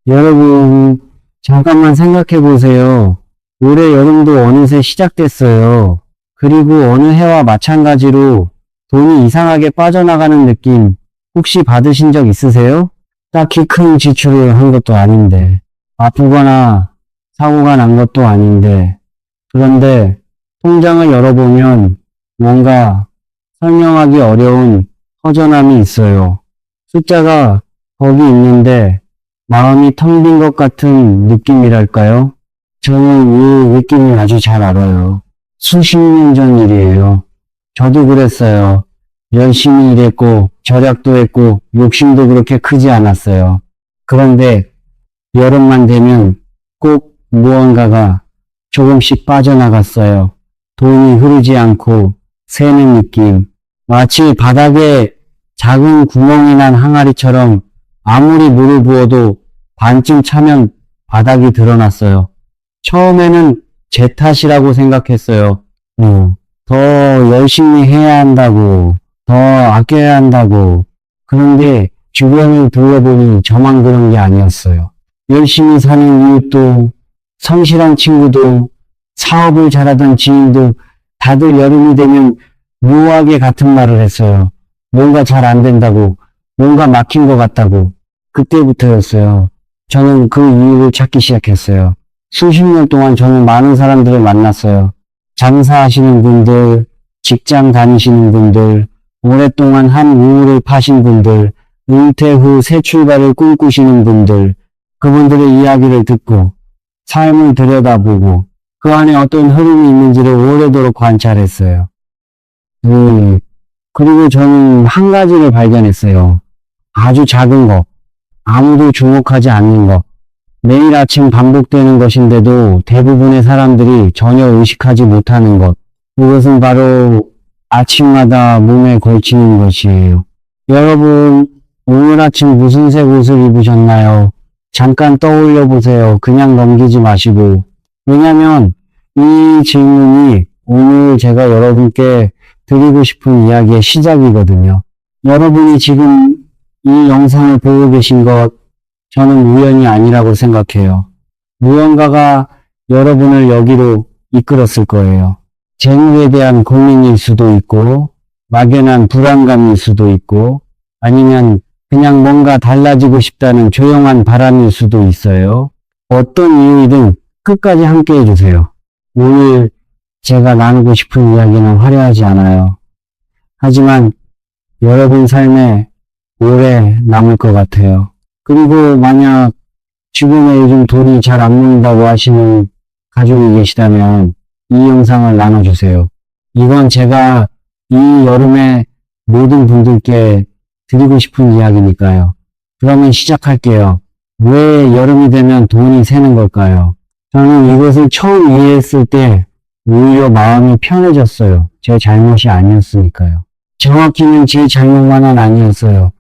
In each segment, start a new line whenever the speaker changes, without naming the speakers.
여러분, 잠깐만 생각해 보세요. 올해 여름도 어느새 시작됐어요. 그리고 어느 해와 마찬가지로 돈이 이상하게 빠져나가는 느낌 혹시 받으신 적 있으세요? 딱히 큰 지출을 한 것도 아닌데, 아프거나 사고가 난 것도 아닌데, 그런데 통장을 열어보면 뭔가 설명하기 어려운 허전함이 있어요. 숫자가 거기 있는데 마음이 텅 빈 것 같은 느낌이랄까요? 저는 이 느낌을 아주 잘 알아요. 수십 년 전 일이에요. 저도 그랬어요. 열심히 일했고 절약도 했고 욕심도 그렇게 크지 않았어요. 그런데 여름만 되면 꼭 무언가가 조금씩 빠져나갔어요. 돈이 흐르지 않고 새는 느낌. 마치 바닥에 작은 구멍이 난 항아리처럼 아무리 물을 부어도 반쯤 차면 바닥이 드러났어요. 처음에는 제 탓이라고 생각했어요. 더 열심히 해야 한다고, 더 아껴야 한다고. 그런데 주변을 둘러보니 저만 그런 게 아니었어요. 열심히 사는 이웃도, 성실한 친구도, 사업을 잘하던 지인도 다들 여름이 되면 묘하게 같은 말을 했어요. 뭔가 잘 안 된다고, 뭔가 막힌 것 같다고. 그때부터였어요. 저는 그 이유를 찾기 시작했어요. 수십 년 동안 저는 많은 사람들을 만났어요. 장사하시는 분들, 직장 다니시는 분들, 오랫동안 한 우물을 파신 분들, 은퇴 후 새 출발을 꿈꾸시는 분들, 그분들의 이야기를 듣고 삶을 들여다보고 그 안에 어떤 흐름이 있는지를 오래도록 관찰했어요. 그리고 저는 한 가지를 발견했어요. 아주 작은 것, 아무도 주목하지 않는 것, 매일 아침 반복되는 것인데도 대부분의 사람들이 전혀 의식하지 못하는 것, 그것은 바로 아침마다 몸에 걸치는 것이에요. 여러분, 오늘 아침 무슨 색 옷을 입으셨나요? 잠깐 떠올려 보세요. 그냥 넘기지 마시고. 왜냐면 이 질문이 오늘 제가 여러분께 드리고 싶은 이야기의 시작이거든요. 여러분이 지금 이 영상을 보고 계신 것, 저는 우연이 아니라고 생각해요. 무언가가 여러분을 여기로 이끌었을 거예요. 재물에 대한 고민일 수도 있고, 막연한 불안감일 수도 있고, 아니면 그냥 뭔가 달라지고 싶다는 조용한 바람일 수도 있어요. 어떤 이유이든 끝까지 함께 해주세요. 오늘 제가 나누고 싶은 이야기는 화려하지 않아요. 하지만 여러분 삶에 오래 남을 것 같아요. 그리고 만약 주변에 요즘 돈이 잘 안 모인다고 하시는 가족이 계시다면 이 영상을 나눠주세요. 이건 제가 이 여름에 모든 분들께 드리고 싶은 이야기니까요. 그러면 시작할게요. 왜 여름이 되면 돈이 새는 걸까요? 저는 이것을 처음 이해했을 때 오히려 마음이 편해졌어요. 제 잘못이 아니었으니까요. 정확히는 제 잘못만은 아니었어요.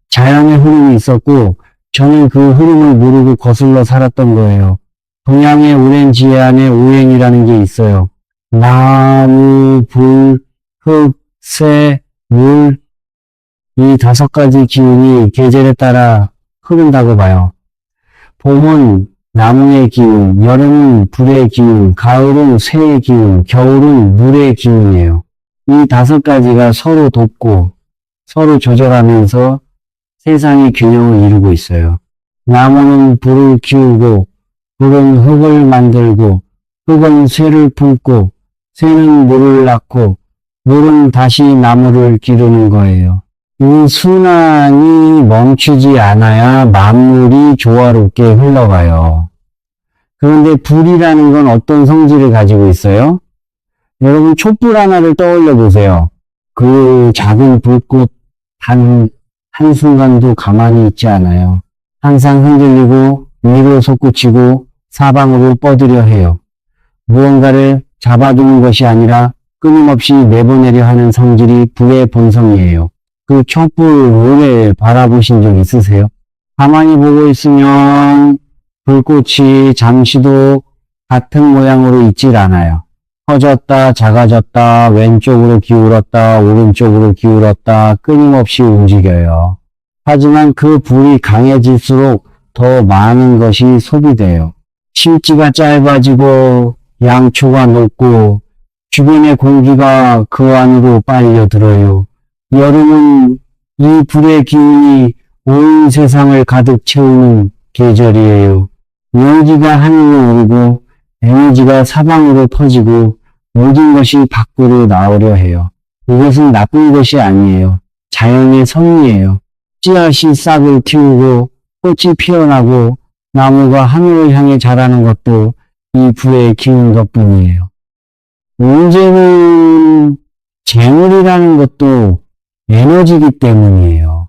자연의 흐름이 있었고 저는 그 흐름을 모르고 거슬러 살았던 거예요. 동양의 오렌지 안에 오행이라는 게 있어요. 나무, 불, 흙, 새, 물, 이 5가지 기운이 계절에 따라 흐른다고 봐요. 봄은 나무의 기운, 여름은 불의 기운, 가을은 새의 기운, 겨울은 물의 기운이에요. 이 5가지가 서로 돕고 서로 조절하면서 세상의 균형을 이루고 있어요. 나무는 불을 키우고, 불은 흙을 만들고, 흙은 쇠를 품고, 쇠는 물을 낳고, 물은 다시 나무를 기르는 거예요. 이 순환이 멈추지 않아야 만물이 조화롭게 흘러가요. 그런데 불이라는 건 어떤 성질을 가지고 있어요? 여러분 촛불 하나를 떠올려 보세요. 그 작은 불꽃 한순간도 가만히 있지 않아요. 항상 흔들리고 위로 솟구치고 사방으로 뻗으려 해요. 무언가를 잡아두는 것이 아니라 끊임없이 내보내려 하는 성질이 불의 본성이에요. 그 촛불 오래 바라보신 적 있으세요? 가만히 보고 있으면 불꽃이 잠시도 같은 모양으로 있질 않아요. 커졌다, 작아졌다, 왼쪽으로 기울었다, 오른쪽으로 기울었다, 끊임없이 움직여요. 하지만 그 불이 강해질수록 더 많은 것이 소비돼요. 심지가 짧아지고 양초가 녹고 주변의 공기가 그 안으로 빨려들어요. 여름은 이 불의 기운이 온 세상을 가득 채우는 계절이에요. 열기가 하늘로 오르고 에너지가 사방으로 퍼지고 모든 것이 밖으로 나오려 해요. 이것은 나쁜 것이 아니에요. 자연의 섭리예요. 씨앗이 싹을 틔우고 꽃이 피어나고 나무가 하늘을 향해 자라는 것도 이 불의 기운 덕분이에요. 문제는 재물이라는 것도 에너지이기 때문이에요.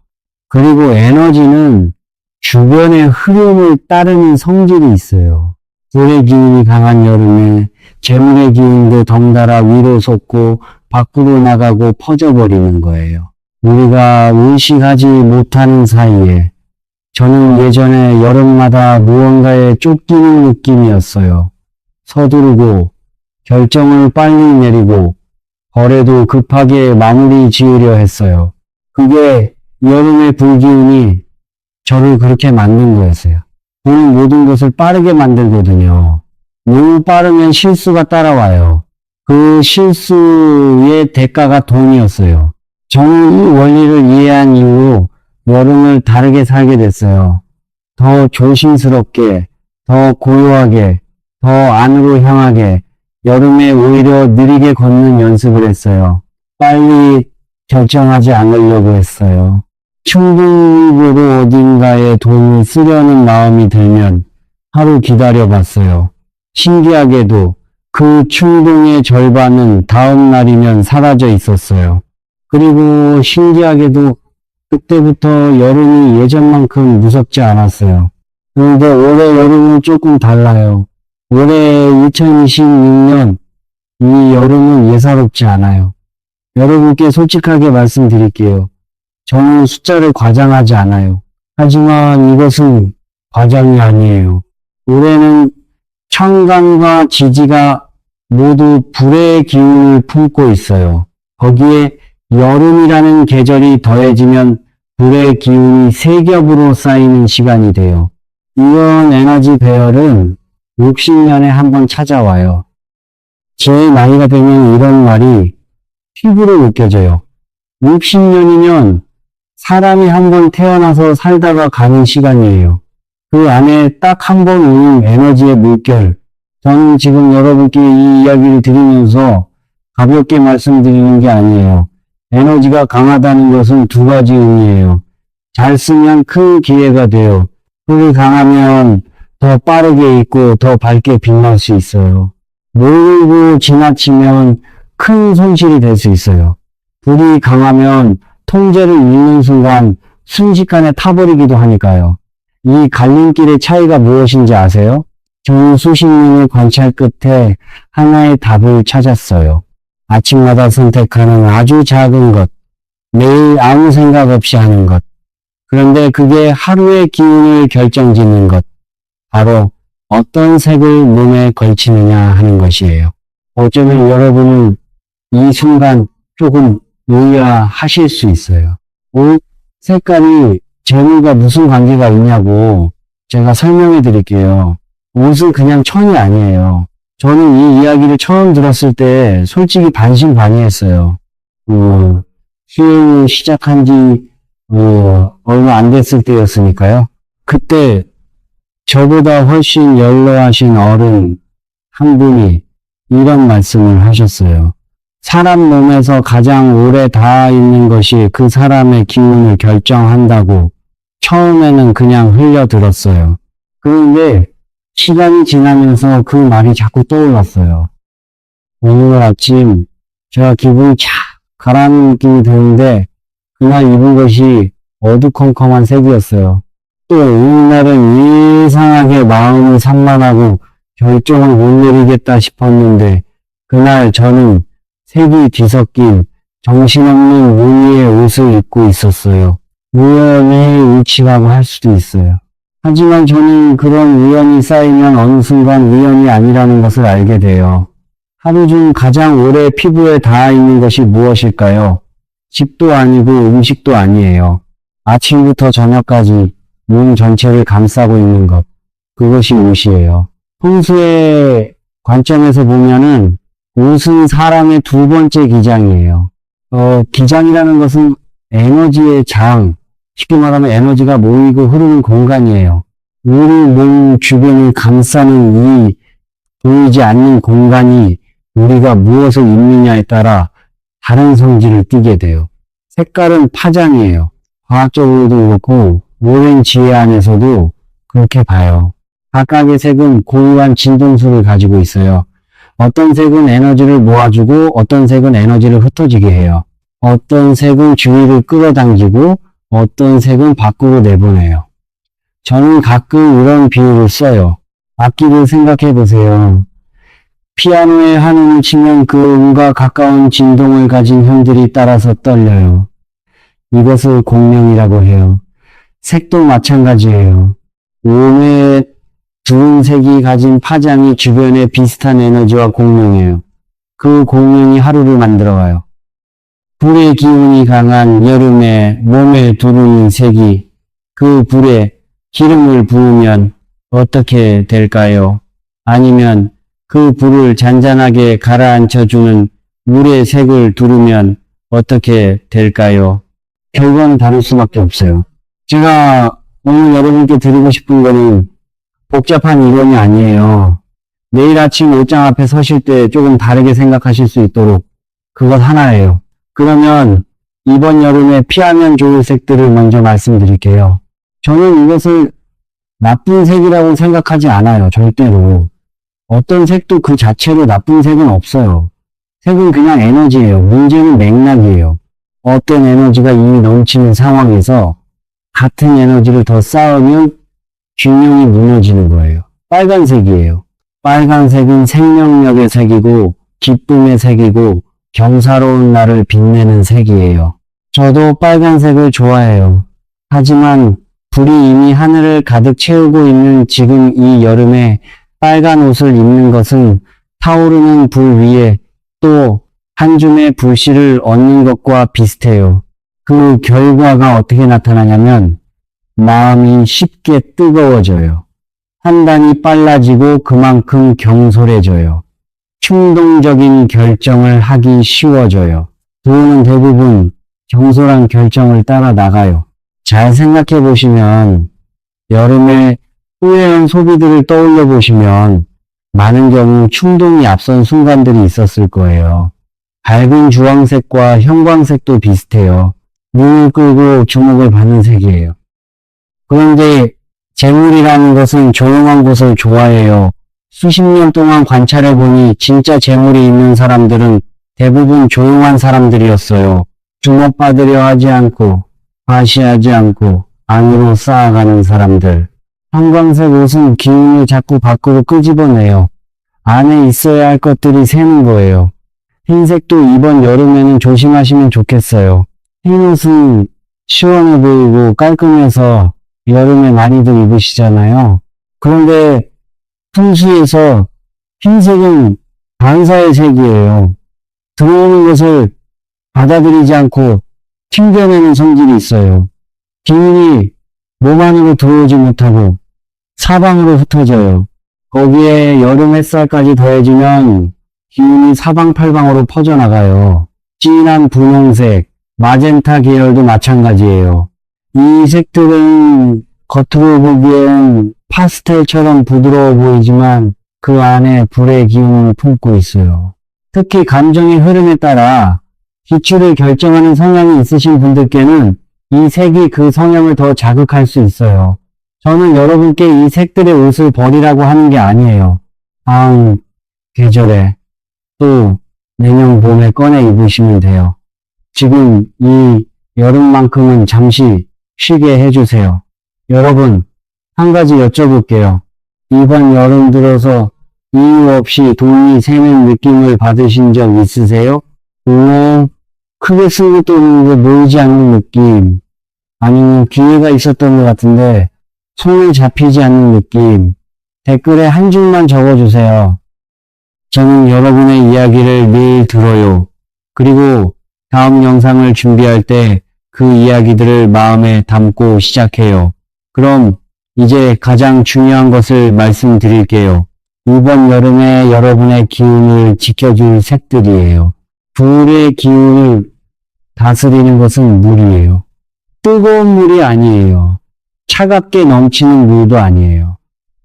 그리고 에너지는 주변의 흐름을 따르는 성질이 있어요. 불의 기운이 강한 여름에 재물의 기운도 덩달아 위로 솟고 밖으로 나가고 퍼져버리는 거예요. 우리가 의식하지 못하는 사이에 저는 예전에 여름마다 무언가에 쫓기는 느낌이었어요. 서두르고 결정을 빨리 내리고 거래도 급하게 마무리 지으려 했어요. 그게 여름의 불기운이 저를 그렇게 만든 거였어요. 저는 모든 것을 빠르게 만들거든요. 너무 빠르면 실수가 따라와요. 그 실수의 대가가 돈이었어요. 저는 이 원리를 이해한 이후로 여름을 다르게 살게 됐어요. 더 조심스럽게, 더 고요하게, 더 안으로 향하게, 여름에 오히려 느리게 걷는 연습을 했어요. 빨리 결정하지 않으려고 했어요. 충동으로 어딘가에 돈을 쓰려는 마음이 들면 하루 기다려봤어요. 신기하게도 그 충동의 절반은 다음 날이면 사라져 있었어요. 그리고 신기하게도 그때부터 여름이 예전만큼 무섭지 않았어요. 그런데 올해 여름은 조금 달라요. 올해 2026년 이 여름은 예사롭지 않아요. 여러분께 솔직하게 말씀드릴게요. 저는 숫자를 과장하지 않아요. 하지만 이것은 과장이 아니에요. 올해는 천간과 지지가 모두 불의 기운을 품고 있어요. 거기에 여름이라는 계절이 더해지면 불의 기운이 세 겹으로 쌓이는 시간이 돼요. 이런 에너지 배열은 60년에 한 번 찾아와요. 제 나이가 되면 이런 말이 피부로 느껴져요. 60년이면 사람이 한 번 태어나서 살다가 가는 시간이에요. 그 안에 딱 한 번 오는 에너지의 물결. 저는 지금 여러분께 이 이야기를 드리면서 가볍게 말씀드리는 게 아니에요. 에너지가 강하다는 것은 두 가지 의미예요. 잘 쓰면 큰 기회가 돼요. 불이 강하면 더 빠르게 있고 더 밝게 빛날 수 있어요. 모르고 지나치면 큰 손실이 될 수 있어요. 불이 강하면 통제를 잃는 순간 순식간에 타버리기도 하니까요. 이 갈림길의 차이가 무엇인지 아세요? 저는 수십 년의 관찰 끝에 하나의 답을 찾았어요. 아침마다 선택하는 아주 작은 것, 매일 아무 생각 없이 하는 것. 그런데 그게 하루의 기운을 결정짓는 것. 바로 어떤 색을 몸에 걸치느냐 하는 것이에요. 어쩌면 여러분은 이 순간 조금 의아하실 수 있어요. 옷 색깔이 재물과 무슨 관계가 있냐고 제가 설명해 드릴게요. 옷은 그냥 천이 아니에요. 저는 이 이야기를 처음 들었을 때 솔직히 반신반의했어요. 수행을 시작한 지 얼마 안 됐을 때였으니까요. 그때 저보다 훨씬 연로하신 어른 한 분이 이런 말씀을 하셨어요. 사람 몸에서 가장 오래 닿아 있는 것이 그 사람의 기운을 결정한다고 처음에는 그냥 흘려들었어요. 그런데 시간이 지나면서 그 말이 자꾸 떠올랐어요. 오늘 아침 제가 기분이 착 가라앉는 느낌이 드는데 그날 입은 것이 어두컴컴한 색이었어요. 또 어느 날은 이상하게 마음이 산만하고 결정을 못 내리겠다 싶었는데 그날 저는 색이 뒤섞인 정신없는 무늬의 옷을 입고 있었어요. 우연히 울치라고 할 수도 있어요. 하지만 저는 그런 우연이 쌓이면 어느 순간 우연이 아니라는 것을 알게 돼요. 하루 중 가장 오래 피부에 닿아 있는 것이 무엇일까요? 집도 아니고 음식도 아니에요. 아침부터 저녁까지 몸 전체를 감싸고 있는 것. 그것이 옷이에요. 풍수의 관점에서 보면은 옷은 사람의 두 번째 기장이에요. 기장이라는 것은 에너지의 장, 쉽게 말하면 에너지가 모이고 흐르는 공간이에요. 우리 몸 주변을 감싸는 이 보이지 않는 공간이 우리가 무엇을 입느냐에 따라 다른 성질을 띠게 돼요. 색깔은 파장이에요. 과학적으로도 그렇고 오랜 지혜 안에서도 그렇게 봐요. 각각의 색은 고유한 진동수를 가지고 있어요. 어떤 색은 에너지를 모아주고 어떤 색은 에너지를 흩어지게 해요. 어떤 색은 주위를 끌어당기고 어떤 색은 밖으로 내보내요. 저는 가끔 이런 비유를 써요. 악기를 생각해 보세요. 피아노의 한음을 치면 그 음과 가까운 진동을 가진 흉들이 따라서 떨려요. 이것을 공명이라고 해요. 색도 마찬가지예요. 오음의 두은 색이 가진 파장이 주변에 비슷한 에너지와 공명해요. 그 공명이 하루를 만들어가요. 불의 기운이 강한 여름에 몸에 두르는 색이 그 불에 기름을 부으면 어떻게 될까요? 아니면 그 불을 잔잔하게 가라앉혀주는 물의 색을 두르면 어떻게 될까요? 결과는 다를 수밖에 없어요. 제가 오늘 여러분께 드리고 싶은 거는 복잡한 이론이 아니에요. 내일 아침 옷장 앞에 서실 때 조금 다르게 생각하실 수 있도록 그것 하나예요. 그러면 이번 여름에 피하면 좋을 색들을 먼저 말씀드릴게요. 저는 이것을 나쁜 색이라고 생각하지 않아요. 절대로. 어떤 색도 그 자체로 나쁜 색은 없어요. 색은 그냥 에너지예요. 문제는 맥락이에요. 어떤 에너지가 이미 넘치는 상황에서 같은 에너지를 더 쌓으면 균형이 무너지는 거예요. 빨간색이에요. 빨간색은 생명력의 색이고 기쁨의 색이고 경사로운 날을 빛내는 색이에요. 저도 빨간색을 좋아해요. 하지만 불이 이미 하늘을 가득 채우고 있는 지금 이 여름에 빨간 옷을 입는 것은 타오르는 불 위에 또 한 줌의 불씨를 얻는 것과 비슷해요. 그 결과가 어떻게 나타나냐면 마음이 쉽게 뜨거워져요. 판단이 빨라지고 그만큼 경솔해져요. 충동적인 결정을 하기 쉬워져요. 부모는 대부분 경솔한 결정을 따라 나가요. 잘 생각해 보시면 여름에 후회한 소비들을 떠올려 보시면 많은 경우 충동이 앞선 순간들이 있었을 거예요. 밝은 주황색과 형광색도 비슷해요. 눈을 끌고 주목을 받는 색이에요. 그런데 재물이라는 것은 조용한 곳을 좋아해요. 수십 년 동안 관찰해보니 진짜 재물이 있는 사람들은 대부분 조용한 사람들이었어요. 주목받으려 하지 않고 과시하지 않고 안으로 쌓아가는 사람들. 형광색 옷은 기운을 자꾸 밖으로 끄집어내요. 안에 있어야 할 것들이 새는 거예요. 흰색도 이번 여름에는 조심하시면 좋겠어요. 흰 옷은 시원해 보이고 깔끔해서 여름에 많이들 입으시잖아요. 그런데 풍수에서 흰색은 반사의 색이에요. 들어오는 것을 받아들이지 않고 튕겨내는 성질이 있어요. 기운이 몸 안으로 들어오지 못하고 사방으로 흩어져요. 거기에 여름 햇살까지 더해지면 기운이 사방팔방으로 퍼져나가요. 진한 분홍색, 마젠타 계열도 마찬가지예요. 이 색들은 겉으로 보기엔 파스텔처럼 부드러워 보이지만 그 안에 불의 기운을 품고 있어요. 특히 감정의 흐름에 따라 기출을 결정하는 성향이 있으신 분들께는 이 색이 그 성향을 더 자극할 수 있어요. 저는 여러분께 이 색들의 옷을 버리라고 하는 게 아니에요. 다음 계절에 또 내년 봄에 꺼내 입으시면 돼요. 지금 이 여름만큼은 잠시 쉬게 해주세요. 여러분, 한 가지 여쭤볼게요. 이번 여름 들어서 이유 없이 돈이 새는 느낌을 받으신 적 있으세요? 크게 쓰고 또는데 보이지 않는 느낌, 아니면 기회가 있었던 것 같은데 손에 잡히지 않는 느낌, 댓글에 한 줄만 적어주세요. 저는 여러분의 이야기를 매일 들어요. 그리고 다음 영상을 준비할 때 그 이야기들을 마음에 담고 시작해요. 그럼 이제 가장 중요한 것을 말씀드릴게요. 이번 여름에 여러분의 기운을 지켜줄 색들이에요. 불의 기운을 다스리는 것은 물이에요. 뜨거운 물이 아니에요. 차갑게 넘치는 물도 아니에요.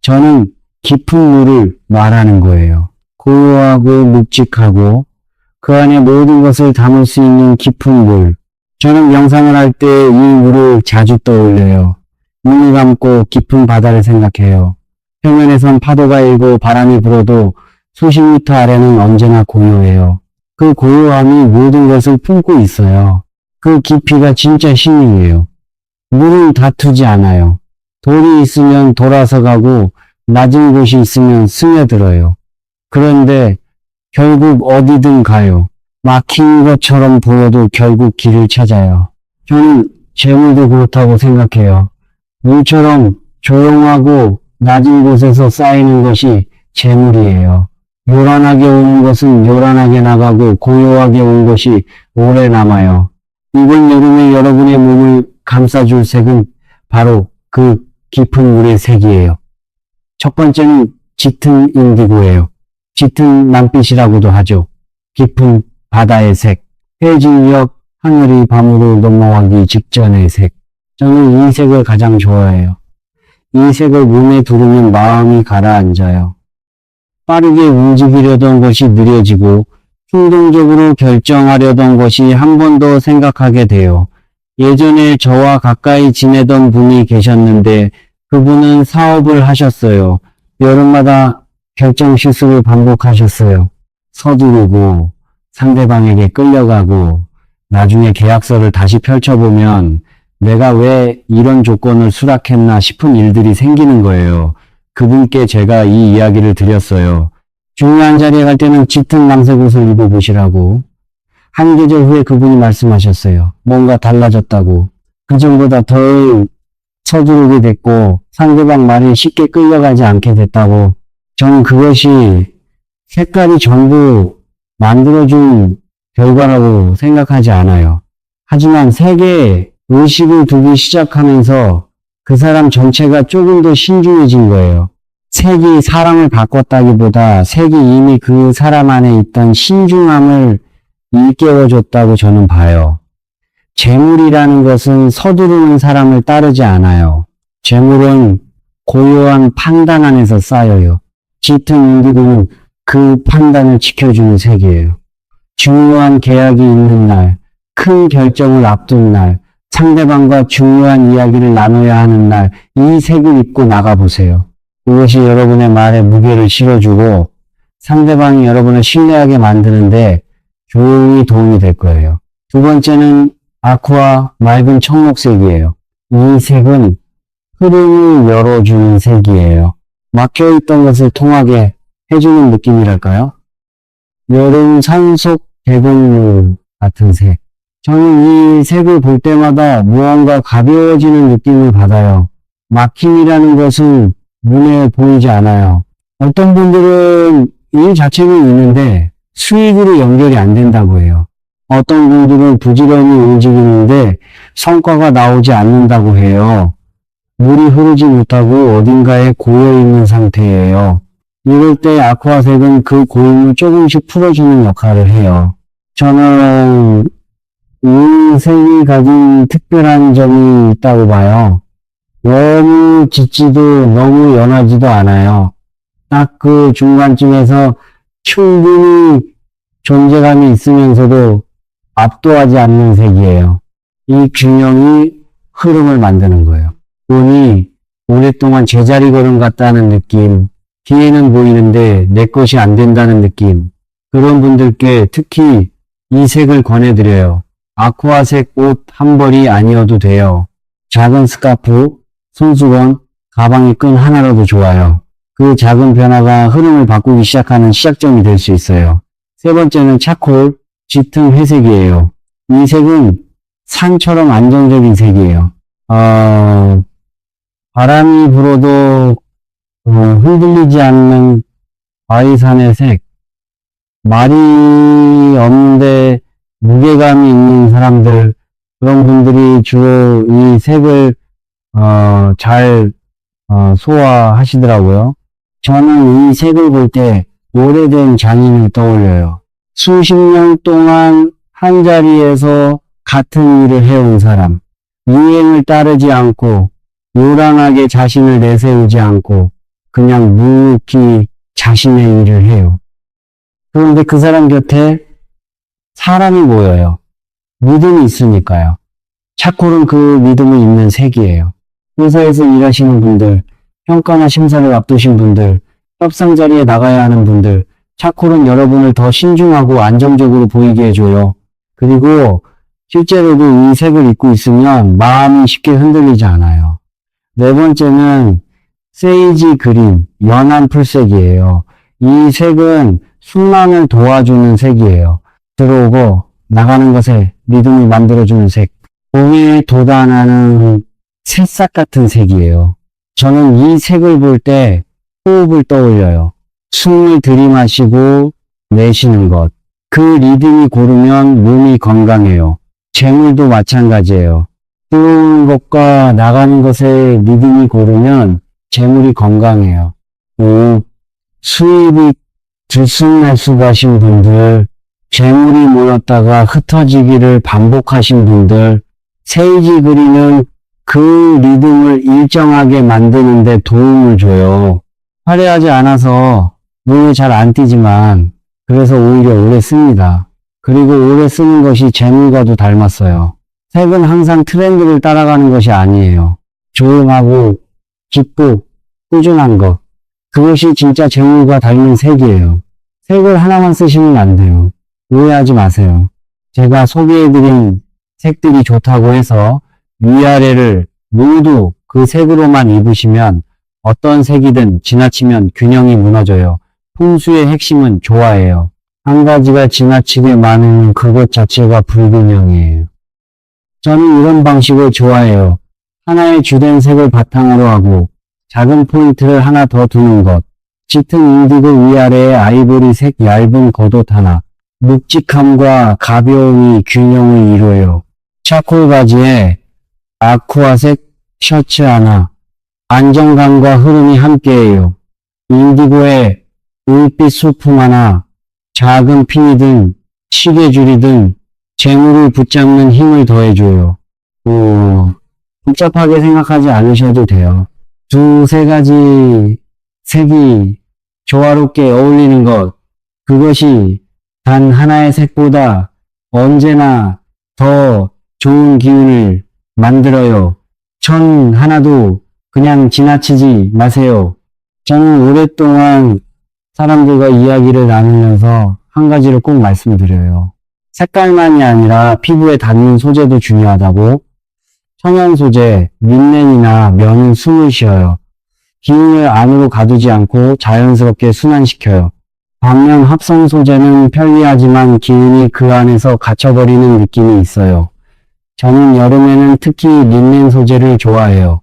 저는 깊은 물을 말하는 거예요. 고요하고 묵직하고 그 안에 모든 것을 담을 수 있는 깊은 물. 저는 명상을 할 때 이 물을 자주 떠올려요. 눈을 감고 깊은 바다를 생각해요. 표면에선 파도가 일고 바람이 불어도 수십 미터 아래는 언제나 고요해요. 그 고요함이 모든 것을 품고 있어요. 그 깊이가 진짜 신이에요. 물은 다투지 않아요. 돌이 있으면 돌아서 가고 낮은 곳이 있으면 스며들어요. 그런데 결국 어디든 가요. 막힌 것처럼 보여도 결국 길을 찾아요. 저는 재물도 그렇다고 생각해요. 물처럼 조용하고 낮은 곳에서 쌓이는 것이 재물이에요. 요란하게 오는 것은 요란하게 나가고 고요하게 온 것이 오래 남아요. 이번 여름에 여러분의 몸을 감싸줄 색은 바로 그 깊은 물의 색이에요. 첫 번째는 짙은 인디고예요. 짙은 남빛이라고도 하죠. 깊은 바다의 색, 해질녘 하늘이 밤으로 넘어가기 직전의 색. 저는 이 색을 가장 좋아해요. 이 색을 몸에 두르면 마음이 가라앉아요. 빠르게 움직이려던 것이 느려지고 충동적으로 결정하려던 것이 한 번 더 생각하게 돼요. 예전에 저와 가까이 지내던 분이 계셨는데 그분은 사업을 하셨어요. 여름마다 결정 실수를 반복하셨어요. 서두르고 상대방에게 끌려가고 나중에 계약서를 다시 펼쳐보면 내가 왜 이런 조건을 수락했나 싶은 일들이 생기는 거예요. 그분께 제가 이 이야기를 드렸어요. 중요한 자리에 갈 때는 짙은 남색 옷을 입어보시라고. 한 계절 후에 그분이 말씀하셨어요. 뭔가 달라졌다고. 그전보다 덜 서두르게 됐고 상대방 말에 쉽게 끌려가지 않게 됐다고. 저는 그것이 색깔이 전부 만들어준 결과라고 생각하지 않아요. 하지만 색에 의식을 두기 시작하면서 그 사람 전체가 조금 더 신중해진 거예요. 색이 사람을 바꿨다기보다 색이 이미 그 사람 안에 있던 신중함을 일깨워줬다고 저는 봐요. 재물이라는 것은 서두르는 사람을 따르지 않아요. 재물은 고요한 판단 안에서 쌓여요. 짙은 인디고는 그 판단을 지켜주는 색이에요. 중요한 계약이 있는 날, 큰 결정을 앞둔 날, 상대방과 중요한 이야기를 나눠야 하는 날, 이 색을 입고 나가보세요. 그것이 여러분의 말에 무게를 실어주고 상대방이 여러분을 신뢰하게 만드는데 조용히 도움이 될 거예요. 두 번째는 아쿠아 맑은 청록색이에요. 이 색은 흐름을 열어주는 색이에요. 막혀있던 것을 통하게 해주는 느낌이랄까요? 여름 산속 대곡물 같은 색. 저는 이 색을 볼 때마다 무언가 가벼워지는 느낌을 받아요. 막힘이라는 것은 눈에 보이지 않아요. 어떤 분들은 일 자체는 있는데 수익으로 연결이 안 된다고 해요. 어떤 분들은 부지런히 움직이는데 성과가 나오지 않는다고 해요. 물이 흐르지 못하고 어딘가에 고여있는 상태예요. 이럴 때 아쿠아색은 그 고임을 조금씩 풀어주는 역할을 해요. 저는 이 색이 가진 특별한 점이 있다고 봐요. 너무 짙지도 너무 연하지도 않아요. 딱 그 중간쯤에서 충분히 존재감이 있으면서도 압도하지 않는 색이에요. 이 균형이 흐름을 만드는 거예요. 운이 오랫동안 제자리 걸음 같다는 느낌, 뒤에는 보이는데 내 것이 안 된다는 느낌, 그런 분들께 특히 이 색을 권해드려요. 아쿠아색 옷 한 벌이 아니어도 돼요. 작은 스카프, 손수건, 가방의 끈 하나라도 좋아요. 그 작은 변화가 흐름을 바꾸기 시작하는 시작점이 될 수 있어요. 세 번째는 차콜, 짙은 회색이에요. 이 색은 산처럼 안정적인 색이에요. 바람이 불어도 흔들리지 않는 바위산의 색. 말이 없는데 무게감이 있는 사람들, 그런 분들이 주로 이 색을 잘, 소화하시더라고요. 저는 이 색을 볼 때 오래된 장인을 떠올려요. 수십 년 동안 한 자리에서 같은 일을 해온 사람, 유행을 따르지 않고 요란하게 자신을 내세우지 않고 그냥 묵묵히 자신의 일을 해요. 그런데 그 사람 곁에 사람이 모여요. 믿음이 있으니까요. 차콜은 그 믿음을 잇는 색이에요. 회사에서 일하시는 분들, 평가나 심사를 앞두신 분들, 협상 자리에 나가야 하는 분들, 차콜은 여러분을 더 신중하고 안정적으로 보이게 해줘요. 그리고 실제로도 이 색을 입고 있으면 마음이 쉽게 흔들리지 않아요. 네 번째는 세이지 그린, 연한 풀색이에요. 이 색은 순환을 도와주는 색이에요. 들어오고 나가는 것에 리듬을 만들어주는 색. 봄에 돋아나는 새싹 같은 색이에요. 저는 이 색을 볼 때 호흡을 떠올려요. 숨을 들이마시고 내쉬는 것. 그 리듬이 고르면 몸이 건강해요. 재물도 마찬가지예요. 들어오는 것과 나가는 것의 리듬이 고르면 재물이 건강해요. 수입이 들쑥날쑥하신 분들, 재물이 모였다가 흩어지기를 반복하신 분들, 세이지 그린은 그 리듬을 일정하게 만드는데 도움을 줘요. 화려하지 않아서 눈에 잘 안 띄지만 그래서 오히려 오래 씁니다. 그리고 오래 쓰는 것이 재물과도 닮았어요. 색은 항상 트렌드를 따라가는 것이 아니에요. 조용하고 깊고 꾸준한 것. 그것이 진짜 재물과 닮은 색이에요. 색을 하나만 쓰시면 안 돼요. 오해하지 마세요. 제가 소개해드린 색들이 좋다고 해서 위아래를 모두 그 색으로만 입으시면 어떤 색이든 지나치면 균형이 무너져요. 풍수의 핵심은 조화예요. 한 가지가 지나치게 많으면 그것 자체가 불균형이에요. 저는 이런 방식을 좋아해요. 하나의 주된 색을 바탕으로 하고 작은 포인트를 하나 더 두는 것. 짙은 인디고 위아래에 아이보리색 얇은 겉옷 하나. 묵직함과 가벼움이 균형을 이루어요. 차콜 바지에 아쿠아색 셔츠 하나. 안정감과 흐름이 함께해요. 인디고에 은빛 소품 하나. 작은 핀이든 시계줄이든 재물을 붙잡는 힘을 더해줘요. 복잡하게 생각하지 않으셔도 돼요. 두세 가지 색이 조화롭게 어울리는 것, 그것이 단 하나의 색보다 언제나 더 좋은 기운을 만들어요. 천 하나도 그냥 지나치지 마세요. 저는 오랫동안 사람들과 이야기를 나누면서 한 가지를 꼭 말씀드려요. 색깔만이 아니라 피부에 닿는 소재도 중요하다고. 천연 소재, 린넨이나 면은 숨을 쉬어요. 기운을 안으로 가두지 않고 자연스럽게 순환시켜요. 반면 합성 소재는 편리하지만 기운이 그 안에서 갇혀버리는 느낌이 있어요. 저는 여름에는 특히 린넨 소재를 좋아해요.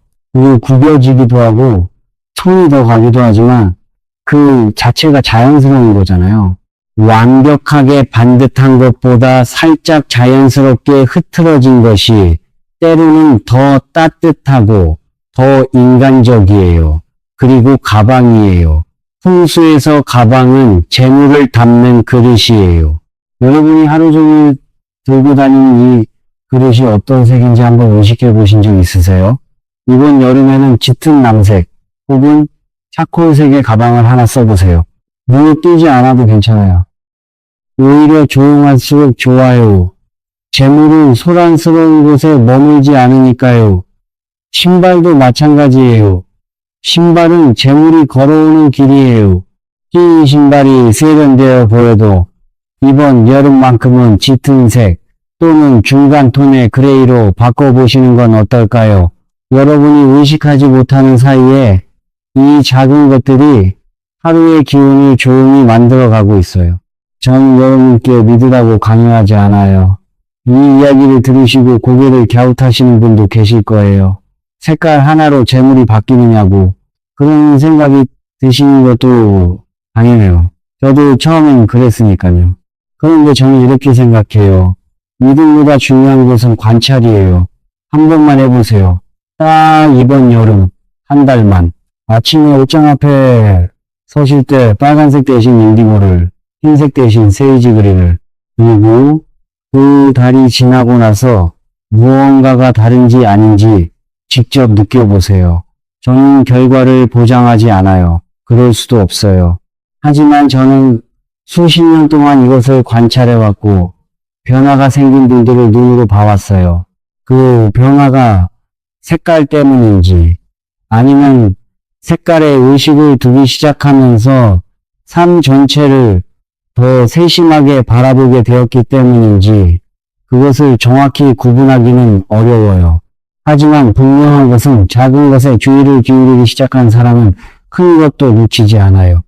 구겨지기도 하고 손이 더 가기도 하지만 그 자체가 자연스러운 거잖아요. 완벽하게 반듯한 것보다 살짝 자연스럽게 흐트러진 것이 때로는 더 따뜻하고 더 인간적이에요. 그리고 가방이에요. 풍수에서 가방은 재물을 담는 그릇이에요. 여러분이 하루 종일 들고 다니는 이 그릇이 어떤 색인지 한번 의식해 보신 적 있으세요? 이번 여름에는 짙은 남색 혹은 차콜색의 가방을 하나 써보세요. 눈에 띄지 않아도 괜찮아요. 오히려 조용할수록 좋아요. 재물은 소란스러운 곳에 머물지 않으니까요. 신발도 마찬가지예요. 신발은 재물이 걸어오는 길이에요. 흰 신발이 세련되어 보여도 이번 여름만큼은 짙은 색 또는 중간 톤의 그레이로 바꿔보시는 건 어떨까요? 여러분이 의식하지 못하는 사이에 이 작은 것들이 하루의 기운을 조용히 만들어가고 있어요. 전 여러분께 믿으라고 강요하지 않아요. 이 이야기를 들으시고 고개를 갸웃하시는 분도 계실 거예요. 색깔 하나로 재물이 바뀌느냐고 그런 생각이 드시는 것도 당연해요. 저도 처음엔 그랬으니까요. 그런데 저는 이렇게 생각해요. 믿음보다 중요한 것은 관찰이에요. 한 번만 해보세요. 딱 이번 여름 한 달만 아침에 옷장 앞에 서실 때 빨간색 대신 인디고를, 흰색 대신 세이지 그린을, 그리고 그 달이 지나고 나서 무언가가 다른지 아닌지 직접 느껴보세요. 저는 결과를 보장하지 않아요. 그럴 수도 없어요. 하지만 저는 수십 년 동안 이것을 관찰해왔고 변화가 생긴 분들을 눈으로 봐왔어요. 그 변화가 색깔 때문인지 아니면 색깔에 의식을 두기 시작하면서 삶 전체를 더 세심하게 바라보게 되었기 때문인지 그것을 정확히 구분하기는 어려워요. 하지만 분명한 것은 작은 것에 주의를 기울이기 시작한 사람은 큰 것도 놓치지 않아요.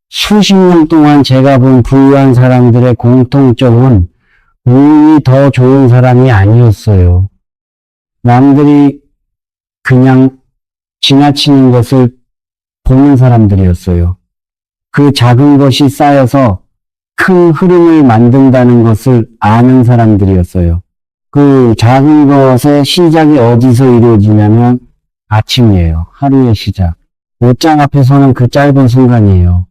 수십 년 동안 제가 본 부유한 사람들의 공통점은 운이 더 좋은 사람이 아니었어요. 남들이 그냥 지나치는 것을 보는 사람들이었어요. 그 작은 것이 쌓여서 큰 흐름을 만든다는 것을 아는 사람들이었어요. 그 작은 것의 시작이 어디서 이루어지냐면 아침이에요. 하루의 시작. 옷장 앞에 서는 그 짧은 순간이에요.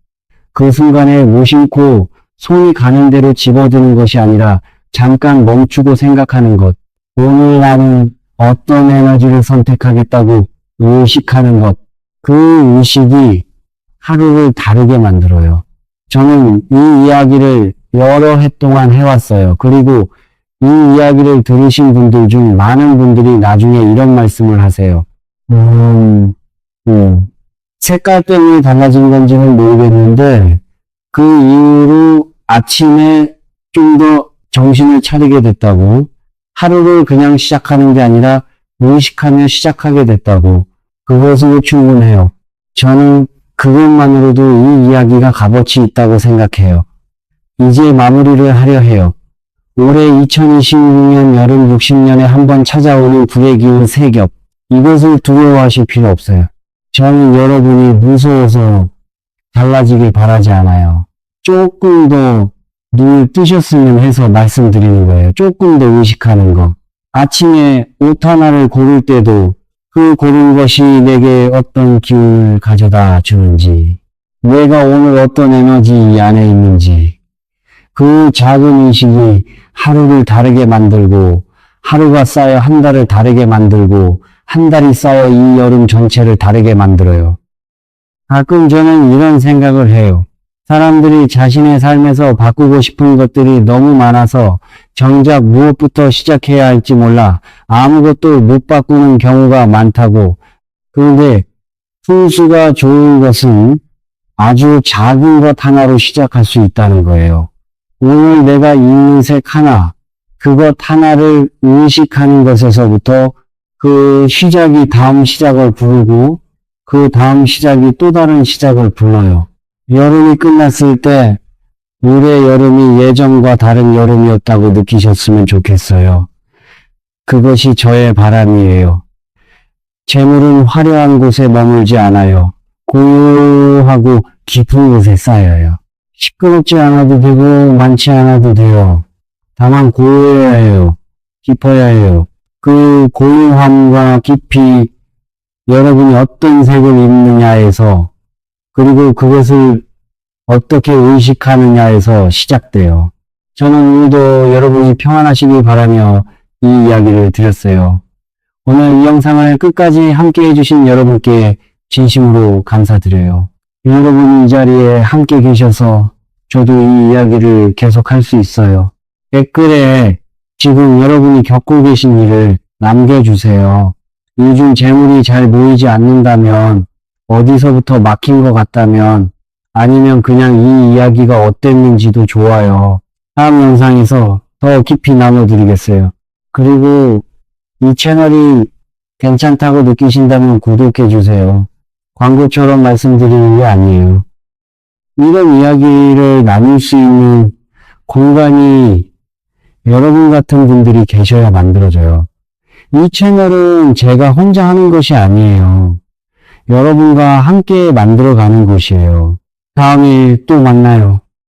그 순간에 무심코 손이 가는 대로 집어드는 것이 아니라 잠깐 멈추고 생각하는 것. 오늘 나는 어떤 에너지를 선택하겠다고 의식하는 것. 그 의식이 하루를 다르게 만들어요. 저는 이 이야기를 여러 해 동안 해왔어요. 그리고 이 이야기를 들으신 분들 중 많은 분들이 나중에 이런 말씀을 하세요. 색깔 때문에 달라진 건지는 모르겠는데 그 이후로 아침에 좀 더 정신을 차리게 됐다고, 하루를 그냥 시작하는 게 아니라 의식하며 시작하게 됐다고. 그것으로 충분해요. 저는 그것만으로도 이 이야기가 값어치 있다고 생각해요. 이제 마무리를 하려 해요. 올해 2026년 여름 60년에 한 번 찾아오는 불의 기운 세겹. 이것을 두려워하실 필요 없어요. 저는 여러분이 무서워서 달라지길 바라지 않아요. 조금 더 눈을 뜨셨으면 해서 말씀드리는 거예요. 조금 더 의식하는 거. 아침에 옷 하나를 고를 때도 그 고른 것이 내게 어떤 기운을 가져다 주는지, 내가 오늘 어떤 에너지 이 안에 있는지, 그 작은 의식이 하루를 다르게 만들고, 하루가 쌓여 한 달을 다르게 만들고, 한 달이 쌓여 이 여름 전체를 다르게 만들어요. 가끔 저는 이런 생각을 해요. 사람들이 자신의 삶에서 바꾸고 싶은 것들이 너무 많아서 정작 무엇부터 시작해야 할지 몰라 아무것도 못 바꾸는 경우가 많다고. 그런데 순수가 좋은 것은 아주 작은 것 하나로 시작할 수 있다는 거예요. 오늘 내가 입는 색 하나, 그것 하나를 의식하는 것에서부터 그 시작이 다음 시작을 부르고 그 다음 시작이 또 다른 시작을 불러요. 여름이 끝났을 때 올해 여름이 예전과 다른 여름이었다고 느끼셨으면 좋겠어요. 그것이 저의 바람이에요. 재물은 화려한 곳에 머물지 않아요. 고요하고 깊은 곳에 쌓여요. 시끄럽지 않아도 되고 많지 않아도 돼요. 다만 고요해야 해요. 깊어야 해요. 그 고요함과 깊이 여러분이 어떤 색을 입느냐에서, 그리고 그것을 어떻게 의식하느냐에서 시작돼요. 저는 오늘도 여러분이 평안하시길 바라며 이 이야기를 드렸어요. 오늘 이 영상을 끝까지 함께 해주신 여러분께 진심으로 감사드려요. 여러분이 이 자리에 함께 계셔서 저도 이 이야기를 계속할 수 있어요. 댓글에 지금 여러분이 겪고 계신 일을 남겨주세요. 요즘 재물이 잘 모이지 않는다면, 어디서부터 막힌 것 같다면, 아니면 그냥 이 이야기가 어땠는지도 좋아요. 다음 영상에서 더 깊이 나눠드리겠어요. 그리고 이 채널이 괜찮다고 느끼신다면 구독해주세요. 광고처럼 말씀드리는 게 아니에요. 이런 이야기를 나눌 수 있는 공간이 여러분 같은 분들이 계셔야 만들어져요. 이 채널은 제가 혼자 하는 것이 아니에요. 여러분과 함께 만들어가는 곳이에요. 다음에 또 만나요.